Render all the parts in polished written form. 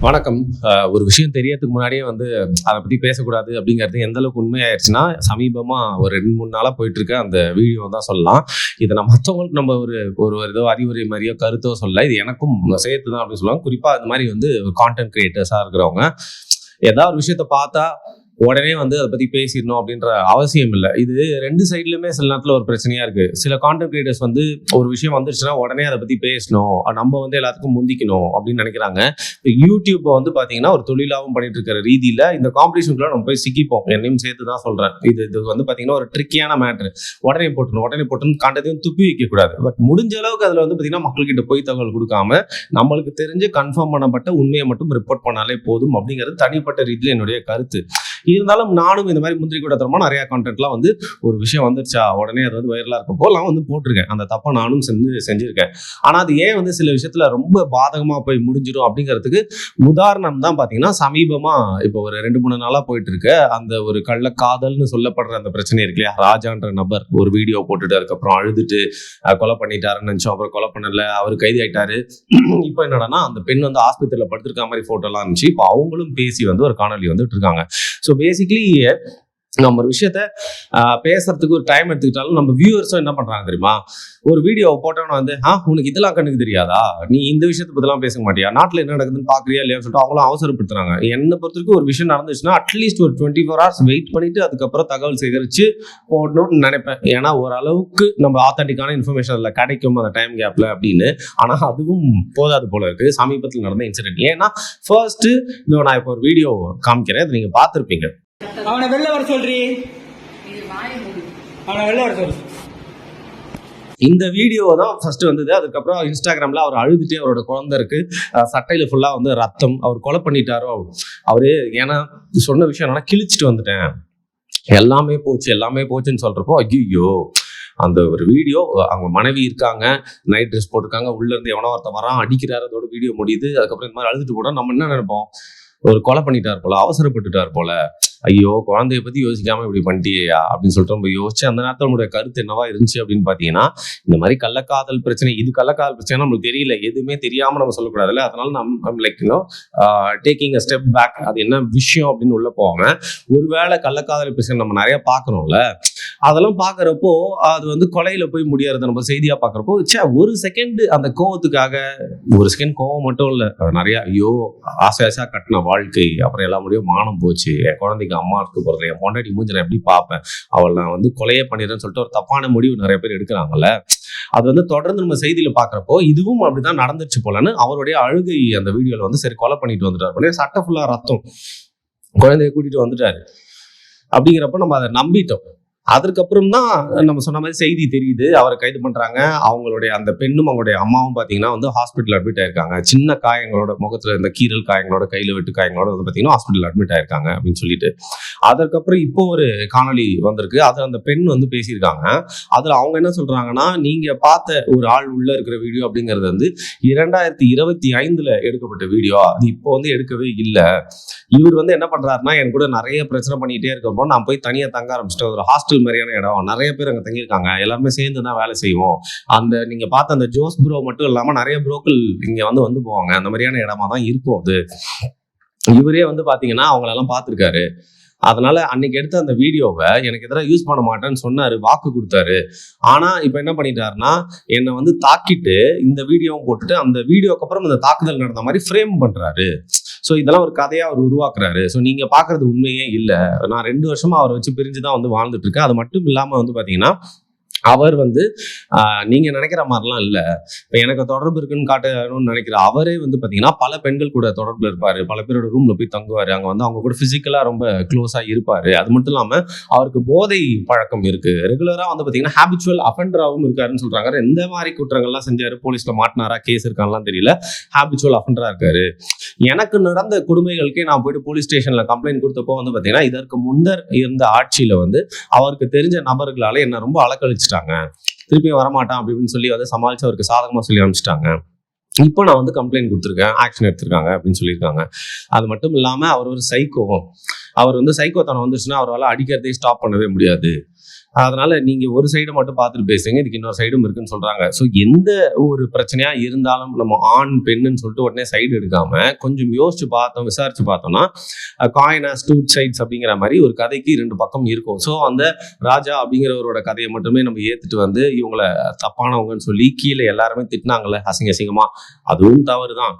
வணக்கம். ஒரு விஷயம் தெரியறதுக்கு முன்னாடியே அதை பத்தி பேசக்கூடாது அப்படிங்கிறது எந்த அளவுக்கு உண்மையாயிருச்சுன்னா, சமீபமா ஒரு 2-3 நாளா போயிட்டு இருக்க அந்த வீடியோ தான் சொல்லலாம். இதை நம்ம மற்றவங்களுக்கு நம்ம ஒரு ஒரு ஏதோ அறிவுரை மாதிரியோ கருத்தோ சொல்ல, இது எனக்கும் சேர்த்து தான் அப்படின்னு சொல்லுவாங்க. குறிப்பா இந்த மாதிரி கான்டென்ட் கிரியேட்டர்ஸா இருக்கிறவங்க ஏதாவது ஒரு விஷயத்த பார்த்தா உடனே அதை பத்தி பேசிடணும் அப்படின்ற அவசியம் இல்லை. இது 2 சைட்லயுமே சில நேரத்துல ஒரு பிரச்சனையா இருக்கு. சில கான்டென்ட் கிரியேட்டர்ஸ் ஒரு விஷயம் வந்துருச்சுன்னா உடனே அதை பத்தி பேசணும், நம்ம எல்லாத்துக்கும் முந்திக்கணும் அப்படின்னு நினைக்கிறாங்க. இப்போ யூடியூப் பாத்தீங்கன்னா ஒரு தொழிலாவும் பண்ணிட்டு இருக்கிற ரீதியில இந்த காம்படிஷனுக்குள்ள நம்ம போய் சிக்கிப்போம். என்னையும் சேர்த்து தான் சொல்றேன். இது பாத்தீங்கன்னா ஒரு ட்ரிக்கியான மேட்ரு. உடனே போட்டணும் காண்டத்தையும் துப்பி வைக்க கூடாது. பட் முடிஞ்ச அளவுக்கு அதுல பாத்தீங்கன்னா மக்கள்கிட்ட போய் தகவல் கொடுக்காம நம்மளுக்கு தெரிஞ்சு கன்ஃபார்ம் பண்ணப்பட்ட உண்மையை மட்டும் ரிப்போர்ட் பண்ணாலே போதும் அப்படிங்கிறது தனிப்பட்ட ரீதியில் என்னுடைய கருத்து. இருந்தாலும் நானும் இந்த மாதிரி முந்திரி கூடத்தரமா நிறைய கான்டென்ட்லாம் ஒரு விஷயம் வந்துருச்சா உடனே அது வைரலா இருக்கப்போ எல்லாம் போட்டிருக்கேன். அந்த தப்பை நானும் செஞ்சிருக்கேன். ஆனா அது ஏன் சில விஷயத்துல ரொம்ப பாதகமா போய் முடிஞ்சிடும் அப்படிங்கிறதுக்கு உதாரணம் தான் பாத்தீங்கன்னா, சமீபமா இப்போ ஒரு 2-3 நாளா போயிட்டு இருக்க அந்த ஒரு கள்ளக்காதல்னு சொல்லப்படுற அந்த பிரச்சனை இருக்கு இல்லையா. ராஜான்ற நபர் ஒரு வீடியோ போட்டுட்டு அதுக்கப்புறம் அழுதுட்டு கொலை பண்ணிட்டாருன்னு நினைச்சோம். அப்புறம் கொலை பண்ணல, அவர் கைது ஆயிட்டாரு. இப்போ என்னடான்னா அந்த பெண் ஆஸ்பத்திரியில படுத்திருக்க மாதிரி போட்டோ எல்லாம் இருந்துச்சு. இப்போ அவங்களும் பேசி ஒரு காணொலி வந்துட்டு இருக்காங்க. ஸோ பேசிக்லி நம்ம ஒரு விஷயத்த பேசுறதுக்கு ஒரு டைம் எடுத்துக்கிட்டாலும் நம்ம வியூவர்ஸும் என்ன பண்றாங்க தெரியுமா, ஒரு வீடியோ போட்டோன்னு உனக்கு இதெல்லாம் கண்ணுக்கு தெரியாதா, நீ இந்த விஷயத்தை பத்திலாம் பேச மாட்டியா, நாட்டில் என்ன நடக்குதுன்னு பாக்குறியா இல்லையா சொல்லிட்டு அவங்களும் அவசரப்படுத்துறாங்க. என்னை பொறுத்தவரைக்கும் ஒரு விஷயம் நடந்துச்சுன்னா அட்லீஸ்ட் ஒரு 24 hours வெயிட் பண்ணிட்டு அதுக்கப்புறம் தகவல் சேகரிச்சு போடணும்னு நினைப்பேன். ஏன்னா ஓரளவுக்கு நம்ம ஆத்தென்டிக்கான இன்ஃபர்மேஷன் அதில் கிடைக்கும் அந்த டைம் கேப்ல அப்படின்னு. ஆனா அதுவும் போதாது போல இருக்கு சமீபத்தில் நடந்த இன்சிடென்ட். ஏன்னா ஃபர்ஸ்ட் நான் இப்போ ஒரு வீடியோ காமிக்கிறேன், அதை நீங்க பார்த்துருப்பீங்க. அவனை வெளில வர சொல்றீ, அவனை வெளில வர சொல்லு. இந்த வீடியோ தான் ஃபர்ஸ்ட் வந்தது. அதுக்கப்புறம் இன்ஸ்டாகிராம்ல அவர் அழுதுட்டே அவரோட குழந்தை இருக்கு, சட்டையில ஃபுல்லா ரத்தம், அவர் கொலை பண்ணிட்டாரோ அவரு. ஏன்னா சொன்ன விஷயம் என்னன்னா, கிழிச்சிட்டு வந்துட்டேன், எல்லாமே போச்சுன்னு சொல்றப்போ ஐயோ அந்த ஒரு வீடியோ. அவங்க மனைவி இருக்காங்க, நைட் ட்ரெஸ் போட்டிருக்காங்க, உள்ள இருந்து எவனோ ஒருத்த வரான், அடிக்கிறாரு, அதோட வீடியோ முடியுது. அதுக்கப்புறம் இந்த மாதிரி அழுதுட்டு போனா நம்ம என்ன நினைப்போம், ஒரு கொலை பண்ணிட்டார் போல, அவசரப்பட்டுட்டார் போல, ஐயோ குழந்தைய பத்தி யோசிக்காம இப்படி பண்ணிட்டியா அப்படின்னு சொல்லிட்டு நம்ம யோசிச்சு அந்த நேரத்தில் நம்மளுடைய கருத்து என்னவா இருந்துச்சு அப்படின்னு பாத்தீங்கன்னா, இந்த மாதிரி கள்ளக்காதல் பிரச்சனை, இது கள்ளக்காதல் பிரச்சனை நம்மளுக்கு தெரியல, எதுவுமே தெரியாம நம்ம சொல்லக்கூடாதுல்ல. அதனால நம்ம like taking a step back, அது என்ன விஷயம் அப்படின்னு உள்ள போவாங்க. ஒருவேளை கள்ளக்காதல் பிரச்சனை நம்ம நிறைய பாக்குறோம்ல, அதெல்லாம் பாக்குறப்போ அது கொலையில போய் முடியறது நம்ம செய்தியா பாக்குறப்போ ஒரு செகண்ட் அந்த கோவத்துக்காக, ஒரு செகண்ட் கோவம் மட்டும் இல்ல, நிறைய ஐயோ ஆசை கட்டின வாழ்க்கை, அப்புறம் எல்லா முடியும் மானம் போச்சு, என் குழந்தைக்கு அம்மா இருக்கு போறது, என் பொண்டாட்டி மூஞ்சி நான் எப்படி பார்ப்பேன், அவள் நான் கொலையே பண்ணிடுறேன்னு சொல்லிட்டு ஒரு தப்பான முடிவு நிறைய பேர் எடுக்கிறாங்கல்ல. அது தொடர்ந்து நம்ம செய்தியில பாக்குறப்போ இதுவும் அப்படிதான் நடந்துச்சு போலன்னு அவருடைய அழுகை அந்த வீடியோல சரி கொலை பண்ணிட்டு வந்துட்டாரு, சட்டை ஃபுல்லா ரத்தம், குழந்தைய கூட்டிட்டு வந்துட்டாரு அப்படிங்கிறப்ப நம்ம அதை நம்பிட்டோம். அதுக்கப்புறம் தான் நம்ம சொன்ன மாதிரி செய்தி தெரியுது, அவரை கைது பண்றாங்க. அவங்களுடைய அந்த பெண்ணும் அவங்களுடைய அம்மாவும் பாத்தீங்கன்னா ஹாஸ்பிட்டல் அட்மிட் ஆயிருக்காங்க. சின்ன காயங்களோட, முகத்துல இந்த கீரல் காயங்களோட, கையில வெட்டு காயங்களோட பாத்தீங்கன்னா ஹாஸ்பிட்டல் அட்மிட் ஆயிருக்காங்க அப்படின்னு சொல்லிட்டு. அதற்கப்புறம் இப்போ ஒரு காணொலி வந்திருக்கு. அதுல அந்த பெண் பேசியிருக்காங்க. அதுல அவங்க என்ன சொல்றாங்கன்னா, நீங்க பார்த்த ஒரு ஆள் உள்ள இருக்கிற வீடியோ அப்படிங்கிறது 2025 எடுக்கப்பட்ட வீடியோ, அது இப்போ எடுக்கவே இல்லை. இவர் என்ன பண்றாருன்னா, என் கூட நிறைய பிரச்சனை பண்ணிட்டே இருக்கப்போ நான் போய் தனியா தங்க ஆரம்பிச்சிட்டேன். ஒரு ஹாஸ்டல் மாதிரியான இடம், நிறைய பேர் அங்க தங்கியிருக்காங்க, எல்லாருமே சேர்ந்து தான் வேலை செய்வோம். நீங்க பார்த்த அந்த ஜோஸ் ப்ரோ மட்டும் இல்லாம நிறைய ப்ரோக்கள் இங்க வந்து போவாங்க, அந்த மாதிரியான இடமா தான் இருக்கும் அது. இவரே பாத்தீங்கன்னா அவங்களெல்லாம் பார்த்திருக்காரு. அதனால அன்னைக்கு எடுத்த அந்த வீடியோவை எனக்கு எதிராக யூஸ் பண்ண மாட்டேன்னு சொன்னாரு, வாக்கு கொடுத்தாரு. ஆனா இப்ப என்ன பண்ணிட்டாருன்னா, என்னை தாக்கிட்டு இந்த வீடியோவும் போட்டுட்டு அந்த வீடியோக்கு அப்புறம் இந்த தாக்குதல் நடந்த மாதிரி ஃப்ரேம் பண்றாரு. ஸோ இதெல்லாம் ஒரு கதையா அவர் உருவாக்குறாரு. ஸோ நீங்க பாக்குறது உண்மையே இல்லை. நான் 2 வருஷமா அவரை வச்சு பிரிஞ்சுதான் வாழ்ந்துட்டு இருக்கேன். அது மட்டும் இல்லாம பாத்தீங்கன்னா, அவர் நீங்க நினைக்கிற மாதிரிலாம் இல்ல, இப்ப எனக்கு தொடர்பு இருக்குன்னு காட்டணும்னு நினைக்கிற அவரே பாத்தீங்கன்னா பல பெண்கள் கூட தொடர்புல இருப்பாரு, பல பேரோட ரூம்ல போய் தங்குவாரு, அங்க அவங்க கூட பிசிக்கலா ரொம்ப க்ளோஸா இருப்பாரு. அது மட்டும் இல்லாம அவருக்கு போதை பழக்கம் இருக்கு, ரெகுலரா பாத்தீங்கன்னா ஹேபிச்சுவல் அஃபெண்டராகவும் இருக்காருன்னு சொல்றாங்க. எந்த மாதிரி குற்றங்கள்லாம் செஞ்சாரு, போலீஸ்ல மாட்டினாரா, கேஸ் இருக்கான்லாம் தெரியல, ஹேபிச்சுவல் அஃபெண்டரா இருக்காரு. எனக்கு நடந்த கொடுமைகளுக்கே நான் போயிட்டு போலீஸ் ஸ்டேஷன்ல கம்ப்ளைண்ட் கொடுத்தப்போ பாத்தீங்கன்னா, இதற்கு முன்னர் இருந்த ஆட்சியில அவருக்கு தெரிஞ்ச நபர்களால என்ன ரொம்ப அலக்கழிச்சு திருப்பியும் வரமாட்டான் அப்படின்னு சொல்லி சமாளிச்சு அவருக்கு சாதகமா சொல்லி அனுப்பிச்சிட்டாங்க. இப்போ நான் கம்ப்ளைண்ட் கொடுத்துருக்கேன், ஆக்ஷன் எடுத்திருக்காங்க அப்படின்னு சொல்லியிருக்காங்க. அது மட்டும் இல்லாம அவர் ஒரு சைக்கோ, அவர் சைக்கோத்தனம் வந்துச்சுன்னா அவரால் அடிக்கிறதே ஸ்டாப் பண்ணவே முடியாது. அதனால நீங்க ஒரு சைடை மட்டும் பார்த்துட்டு பேசுங்க, இதுக்கு இன்னொரு சைடும் இருக்குன்னு சொல்றாங்க. ஸோ எந்த ஒரு பிரச்சனையா இருந்தாலும் நம்ம ஆண் பெண்ணுன்னு சொல்லிட்டு உடனே சைடு எடுக்காம கொஞ்சம் யோசிச்சு பார்த்தோம், விசாரிச்சு பார்த்தோம்னா காயின் ஹஸ் டூ சைட்ஸ் அப்படிங்கிற மாதிரி ஒரு கதைக்கு 2 பக்கம் இருக்கும். ஸோ அந்த ராஜா அப்படிங்கிறவரோட கதையை மட்டுமே நம்ம ஏத்துட்டு வந்து இவங்களை தப்பானவங்கன்னு சொல்லி கீழே எல்லாருமே திட்டினாங்கல்ல அசிங்கமா, அதுவும் தவறு தான்.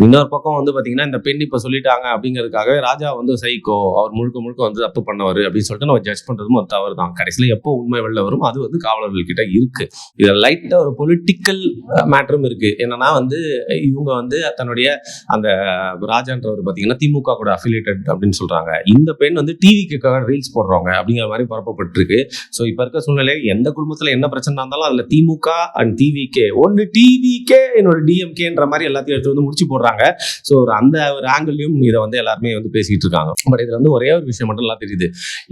இன்னொரு பக்கம் வந்து பாத்தீங்கன்னா இந்த பெண் இப்ப சொல்லிட்டாங்க அப்படிங்கிறதுக்காக ராஜா வந்து சைக்கோ, அவர் முழுக்க வந்து தப்பு பண்ணவர் அப்படின்னு சொல்லிட்டு நம்ம ஜட்ஜ் பண்றதும் ஒரு தவறு தான். கடைசியில எப்போ உண்மை வெளில வரும், அது வந்து காவலர்கள் கிட்ட இருக்கு. இதுல லைட்டா ஒரு பொலிட்டிக்கல் மேட்டரும் இருக்கு. என்னன்னா வந்து இவங்க வந்து தன்னுடைய அந்த ராஜான்றவர் பாத்தீங்கன்னா திமுக கூட அஃபிலியேட்டட் அப்படின்னு சொல்றாங்க. இந்த பெண் வந்து டிவிக்காக ரீல்ஸ் போடுறவங்க அப்படிங்கிற மாதிரி பரப்பப்பட்டிருக்கு. ஸோ இப்ப இருக்க சூழ்நிலை எந்த குடும்பத்துல என்ன பிரச்சனை இருந்தாலும் அதுல திமுக அண்ட் டிவிகே, ஒன்னு டிவிகே என்னோட டிஎம்கேன்ற மாதிரி எல்லாத்தையும் எடுத்து வந்து முடிச்சு போடுறாங்க. ஸோ அந்த ஒரு ஆங்கிள்லயும் இதை வந்து எல்லாருமே வந்து பேசிட்டு இருக்காங்க. பட் இதுல வந்து ஒரே ஒரு விஷயம் மட்டும் எல்லாம் தெரியுது,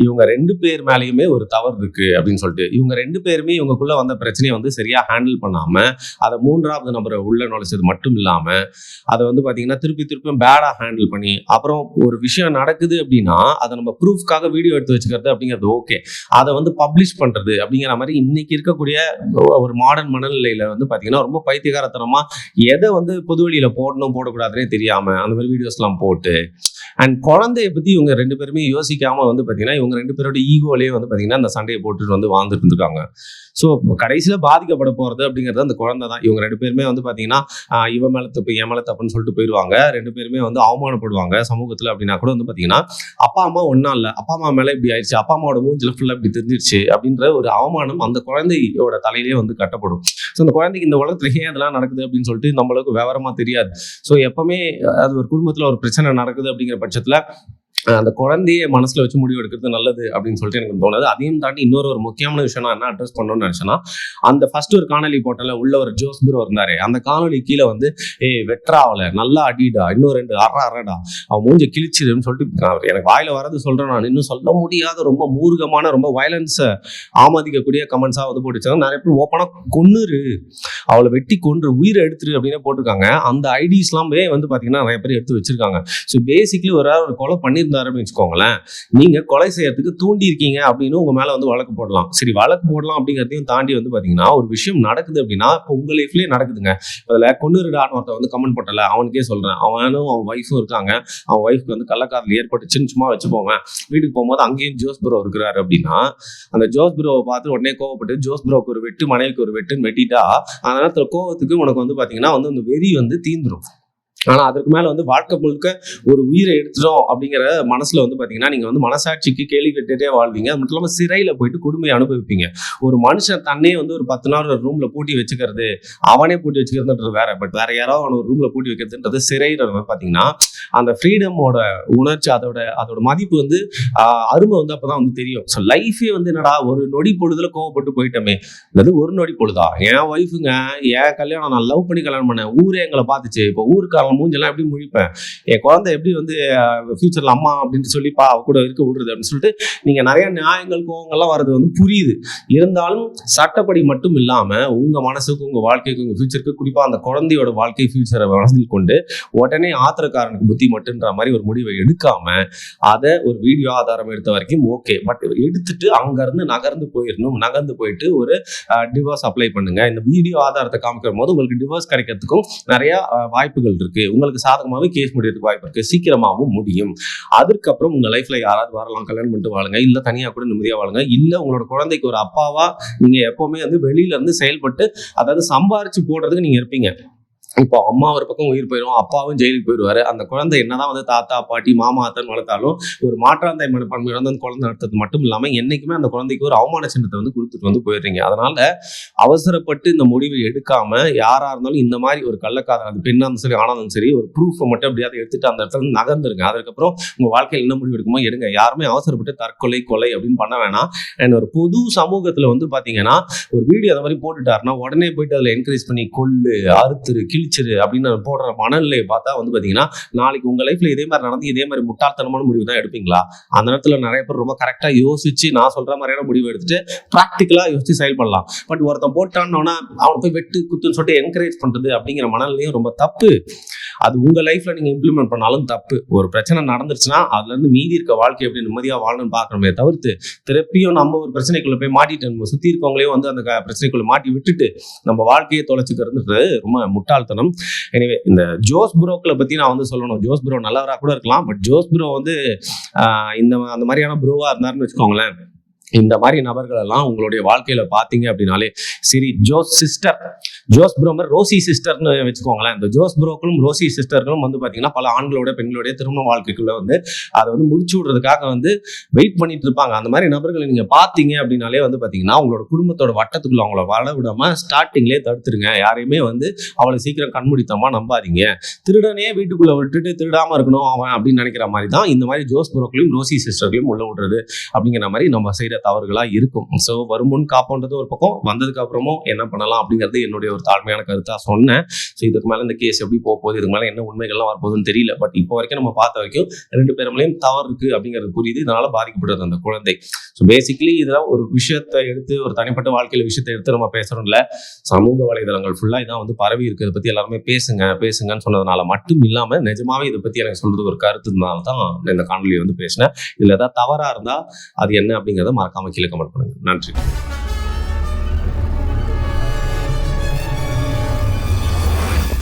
இவங்க 2 பேர் மேலேயுமே ஒரு தவறு இருக்கு அப்படின்னு சொல்லிட்டு. இவங்க 2 பேருமே இவங்களுக்குள்ள வந்த பிரச்சனையை வந்து சரியா ஹேண்டில் பண்ணாம அதை 3வது நபரை உள்ள நுழைச்சது மட்டும் இல்லாம அதை வந்து பாத்தீங்கன்னா திருப்பியும் பேடா ஹேண்டில் பண்ணி, அப்புறம் ஒரு விஷயம் நடக்குது அப்படின்னா அதை நம்ம ப்ரூஃப்காக வீடியோ எடுத்து வச்சுக்கிறது அப்படிங்கிறது ஓகே, அதை வந்து பப்ளிஷ் பண்றது அப்படிங்கிற மாதிரி இன்னைக்கு இருக்கக்கூடிய ஒரு மாடர்ன் மனநிலையில வந்து பாத்தீங்கன்னா ரொம்ப பைத்தியகாரத்தனமா எதை வந்து பொது வழியில போடக்கூடாதுன்னே தெரியாம அந்த மாதிரி வீடியோஸ் எல்லாம் போட்டு, அண்ட் குழந்தைய பத்தி இவங்க 2 பேருமே யோசிக்காம வந்து பாத்தீங்கன்னா இவங்க 2 பேரோட ஈகோலயே வந்து பாத்தீங்கன்னா அந்த சண்டையை போட்டுட்டு வந்து வாழ்ந்துட்டு இருக்காங்க. ஸோ கடைசியில பாதிக்கப்பட போறது அப்படிங்கிறது அந்த குழந்தை தான். இவங்க 2 பேருமே வந்து பாத்தீங்கன்னா இவன் மேல தப்பு என் மேல தப்புன்னு சொல்லிட்டு போயிடுவாங்க. 2 பேருமே வந்து அவமானப்படுவாங்க சமூகத்துல. அப்படின்னா கூட வந்து பாத்தீங்கன்னா அப்பா அம்மா ஒன்னா இல்ல, அப்பா அம்மா மேல இப்படி ஆயிடுச்சு, அப்பா அம்மாவோட மூஞ்சில ஃபுல்லா இப்படி தெரிஞ்சிருச்சு அப்படின்ற ஒரு அவமானம் அந்த குழந்தையோட தலையிலேயே வந்து கட்டப்படும். ஸோ அந்த குழந்தைக்கு இந்த உலகத்துல ஏன் அதெல்லாம் நடக்குது அப்படின்னு சொல்லிட்டு நம்மளுக்கு விவரமா தெரியாது. ஸோ எப்பவுமே அது ஒரு குடும்பத்துல ஒரு பிரச்சனை நடக்குது அப்படிங்கிற பட்சத்துல அந்த குழந்தைய மனசுல வச்சு முடிவு எடுக்கிறது நல்லது அப்படின்னு சொல்லிட்டு எனக்கு தோணுது. அதையும் தாண்டி இன்னொரு முக்கியமான விஷயம் நான் என்ன அட்ரஸ் பண்ணணும்னு நினைச்சேன்னா, அந்த ஃபர்ஸ்ட் ஒரு காணொலி போட்டல உள்ள ஒரு ஜோஸ் ப்ரோ இருந்தாரு, அந்த காணொலி கீழே வந்து வெட்ராவல நல்லா அடிடா, இன்னும் 2 அரடா, அவன் மூஞ்ச கிழிச்சிடுன்னு சொல்லிட்டு எனக்கு வாயில வரது சொல்றேன். நான் இன்னும் சொல்ல முடியாத ரொம்ப மூர்க்கமான ரொம்ப வயலன்ஸை ஆமதிக்கக்கூடிய கமெண்ட்ஸா வந்து போட்டுச்சாங்க. நிறைய பேர் ஓப்பனா கொன்னுரு, அவளை வெட்டி கொன்று உயிரை எடுத்துரு அப்படின்னு போட்டிருக்காங்க. அந்த ஐடிஸ்லாமே வந்து பாத்தீங்கன்னா நிறைய பேர் எடுத்து வச்சிருக்காங்க. ஸோ பேசிக்லி ஒரு கொலை பண்ணி அப்படின்னு வச்சுக்கோங்களேன், நீங்க கொலை செய்யறதுக்கு தூண்டி இருக்கீங்க அப்படின்னு உங்க மேல வந்து வழக்கு போடலாம். சரி, வழக்கு போடலாம் அப்படிங்கிறதையும் தாண்டி வந்து பாத்தீங்கன்னா ஒரு விஷயம் நடக்குது அப்படின்னா இப்போ உங்க லைஃப்லயே நடக்குதுங்க. அதுல கொன்னுருடான்னு ஒருத்த வந்து கமெண்ட் போட்டல, அவனுக்கே சொல்றேன், அவனும் அவன் ஒய்ஃபும் இருக்காங்க, அவன் ஒய்ஃப்க்கு வந்து கள்ளக்காதல் ஏற்பட்டுச்சுன்னு சும்மா வச்சுப்போங்க. வீட்டுக்கு போகும்போது அங்கேயும் ஜோஸ் ப்ரோ இருக்கிறாரு அப்படின்னா அந்த ஜோஸ் ப்ரோவை பார்த்து உடனே கோவப்பட்டு ஜோஸ் ப்ரோக்கு ஒரு வெட்டு மனைவிக்கு ஒரு வெட்டுன்னு வெட்டிட்டா அந்த நேரத்துல கோவத்துக்கு உனக்கு வந்து பாத்தீங்கன்னா வந்து அந்த வெறி வந்து தீந்துரும். ஆனா அதற்கு மேல வந்து வாழ்க்கை முழுக்க ஒரு உயிரை எடுத்துட்டோம் அப்படிங்கிற மனசுல வந்து பாத்தீங்கன்னா நீங்க வந்து மனசாட்சிக்கு கேள்வி கேட்டுட்டே வாழ்வீங்க. அது மட்டும் இல்லாம சிறையில போயிட்டு கொடுமையை அனுபவிப்பீங்க. ஒரு மனுஷன் தன்னே வந்து ஒரு 10 நாள் ஒரு ரூம்ல பூட்டி வச்சுக்கிறது, அவனே பூட்டி வச்சுக்கிறதுன்றது வேற. பட் வேற யாராவது அவன் ஒரு ரூம்ல பூட்டி வைக்கிறதுன்றது சிறைன்றது பாத்தீங்கன்னா அந்த ஃப்ரீடமோட உணர்ச்சி, அதோட மதிப்பு வந்து அருமை வந்து அப்பதான் வந்து தெரியும். ஸோ லைஃபே வந்து என்னடா ஒரு நொடி பொழுதுல கோவப்பட்டு போயிட்டோமே, அது ஒரு நொடி பொழுதா, என் ஒய்ஃபுங்க என் கல்யாணம் நான் லவ் பண்ணி கல்யாணம் பண்ணேன், ஊரே எங்களை பார்த்துச்சு, இப்போ ஊருக்காரங்க மூஞ்செல்லாம் எப்படி முழிப்பேன், என் குழந்தை எப்படி வந்து ஃபியூச்சர்ல அம்மா அப்படின்னு சொல்லி கூட இருக்க விடுறது அப்படின்னு சொல்லிட்டு நீங்க நிறைய நியாயங்கள் கோவங்கள்லாம் வர்றது வந்து புரியுது. இருந்தாலும் சட்டப்படி மட்டும் இல்லாம உங்க மனசுக்கு உங்க வாழ்க்கைக்கு உங்க ஃபியூச்சருக்கு குறிப்பா அந்த குழந்தையோட வாழ்க்கை ஃபியூச்சரை மனதில் கொண்டு உடனே ஆத்திரக்காரனுக்கு புத்தி மட்டுன்ற மாதிரி ஒரு முடிவை எடுக்காம அதை ஒரு வீடியோ ஆதாரம் எடுத்த வரைக்கும் ஓகே, பட் எடுத்துட்டு அங்க இருந்து நகர்ந்து போயிட்டு ஒரு டிவோர்ஸ் அப்ளை பண்ணுங்க. இந்த வீடியோ ஆதாரத்தை காமிக்கும் போது உங்களுக்கு டிவோர்ஸ் கிடைக்கிறதுக்கும் நிறைய வாய்ப்புகள் இருக்கு. உங்களுக்கு சாதகமாவே கேஸ் முடியறதுக்கு வாய்ப்பு இருக்கு, சீக்கிரமாவும் முடியும். அதுக்கப்புறம் உங்க லைஃப்ல யாராவது வரலாம், கல்யாணம் பண்ணிட்டு வாழுங்க, இல்ல தனியா கூட நிம்மதியா வாழுங்க, இல்ல உங்களோட குழந்தைக்கு ஒரு அப்பாவா நீங்க எப்பவுமே வந்து வெளியில இருந்து செயல்பட்டு அதாவது சம்பாரிச்சு போடுறதுக்கு நீங்க இருப்பீங்க. இப்போ அம்மா ஒரு பக்கம் உயிர் போயிடும், அப்பாவும் ஜெயிலுக்கு போயிடுவாரு. அந்த குழந்தை என்னதான் வந்து தாத்தா பாட்டி மாமா அத்தன் வளர்த்தாலும் ஒரு மாற்றாந்தை மனப்பான்மை வந்து அந்த குழந்தை நடத்துறது மட்டும் இல்லாம என்னைக்குமே அந்த குழந்தைக்கு ஒரு அவமான சின்னத்தை வந்து கொடுத்துட்டு வந்து போயிடுறீங்க. அதனால அவசரப்பட்டு இந்த முடிவை எடுக்காம யாரா இருந்தாலும் இந்த மாதிரி ஒரு கள்ளக்காதல், அது பெண்ணா இருந்தாலும் சரி ஆனா இருந்தாலும் சரி, ஒரு ப்ரூஃபை மட்டும் எப்படியாவது எடுத்துட்டு அந்த இடத்துல நகர்ந்துருங்க. அதுக்கப்புறம் உங்க வாழ்க்கையில் என்ன முடிவு எடுக்குமோ எடுங்க. யாருமே அவசரப்பட்டு தற்கொலை கொலை அப்படின்னு பண்ண வேணாம். அண்ட் ஒரு பொது சமூகத்துல வந்து பாத்தீங்கன்னா ஒரு வீடியோ அந்த மாதிரி போட்டுட்டாருன்னா உடனே போயிட்டு அதுல என்கரேஜ் பண்ணி கொல்லு அறுத்துரு கிழிச்சிரு அப்படின்னு போடுற மனநிலையை பார்த்தா வந்து பார்த்தீங்கன்னா, நாளைக்கு உங்கள் லைஃப்பில் இதே மாதிரி நடந்து இதே மாதிரி முட்டாள்தனமான முடிவு தான் எடுப்பீங்களா? அந்த நேரத்தில் நிறைய பேர் ரொம்ப கரெக்டாக யோசிச்சு நான் சொல்கிற மாதிரியான முடிவு எடுத்துட்டு ப்ராக்டிக்கலாக யோசிச்சு செயல்படலாம். பட் ஒருத்தன் போட்டான்னா அவனை போய் வெட்டு குத்துன்னு சொல்லிட்டு என்கரேஜ் பண்ணுறது அப்படிங்கிற மனநிலையும் ரொம்ப தப்பு. அது உங்கள் லைஃப்பில் நீங்கள் இம்ப்ளிமெண்ட் பண்ணாலும் தப்பு. ஒரு பிரச்சனை நடந்துருச்சுன்னா அதுலேருந்து மீதி இருக்க வாழ்க்கை எப்படி நிம்மதியாக வாழணும்னு பார்க்கணுமே தவிர்த்து திருப்பியும் நம்ம ஒரு பிரச்சனைக்குள்ளே போய் மாட்டிட்டு நம்ம சுற்றி இருக்கவங்களையும் வந்து அந்த பிரச்சனைக்குள்ளே மாட்டி விட்டுட்டு நம்ம வாழ்க்கையை தொலைச்சிக்கிறது ரொம்ப முட்டாள்தனம். எனவே இந்த ஜோஸ் ப்ரோக்களை பற்றி நான் வந்து சொல்லணும். ஜோஸ் ப்ரோ நல்லவராக கூட இருக்கலாம். பட் ஜோஸ் ப்ரோ வந்து அந்த மாதிரியான ப்ரோவாக இருந்தாருன்னு வச்சுக்கோங்களேன், இந்த மாதிரி நபர்கள் எல்லாம் உங்களுடைய வாழ்க்கையில பாத்தீங்க அப்படின்னாலே சரி, ஜோஸ் ப்ரோ ரோசி சிஸ்டர்னு வச்சுக்கோங்களேன். இந்த ஜோஸ் ப்ரோக்களும் ரோசி சிஸ்டர்களும் வந்து பாத்தீங்கன்னா பல ஆண்களோட பெண்களுடைய திருமண வாழ்க்கைக்குள்ள வந்து அதை வந்து முடிச்சு விடுறதுக்காக வந்து வெயிட் பண்ணிட்டு இருப்பாங்க. அந்த மாதிரி நபர்களை நீங்க பாத்தீங்க அப்படின்னாலே வந்து பாத்தீங்கன்னா உங்களோட குடும்பத்தோட வட்டத்துக்குள்ள அவங்கள வாழ விடாம ஸ்டார்டிங்லேயே தடுத்துருங்க. யாரையுமே வந்து அவளை சீக்கிரம் கண்மூடித்தனமா நம்பாதீங்க. திருடனே வீட்டுக்குள்ள விட்டுட்டு திருடாம இருக்கணும் அவன் அப்படின்னு நினைக்கிற மாதிரி தான் இந்த மாதிரி ஜோஸ் ப்ரோக்களையும் ரோசி சிஸ்டர்களையும் உள்ள விடுறது அப்படிங்கிற மாதிரி நம்ம செய்யற தவறுகளா இருக்கும். ஸோ வருமுன் காப்போன்றது ஒரு பக்கம், வந்ததுக்கு அப்புறமும் என்ன பண்ணலாம் அப்படிங்கிறது என்னுடைய ஒரு தாழ்மையான கருத்தா சொன்னேன். ஸோ இதுக்கு மேல இந்த கேஸ் எப்படி போகுது, இதுக்கு மேல என்ன உண்மைகள்லாம் வரப்போகுதுன்னு தெரியல. பட் இப்போ வரைக்கும் நம்ம பார்த்த வரைக்கும் 2 பேருமையும் தவறு இருக்கு அப்படிங்கிறது புரியுது. இதனால பாதிக்கப்படுறது அந்த குழந்தை. ஸோ பேசிக்கலி இதெல்லாம் ஒரு விஷயத்தை எடுத்து, ஒரு தனிப்பட்ட வாழ்க்கையில விஷயத்தை எடுத்து நம்ம பேசுறோம்ல, சமூக வலைதளங்கள் ஃபுல்லா இதான் வந்து பரவி இருக்கு. இதை பத்தி எல்லாருமே பேசுங்கன்னு சொன்னதுனால மட்டும் இல்லாம நிஜமாவே இதை பத்தி எனக்கு சொல்றது ஒரு கருத்துனால தான் இந்த காணொலியை வந்து பேசினேன். இதுல ஏதாவது தவறா இருந்தா அது என்ன அப்படிங்கிறத மறக்காம கீழே கமெண்ட் பண்ணுங்க. நன்றி.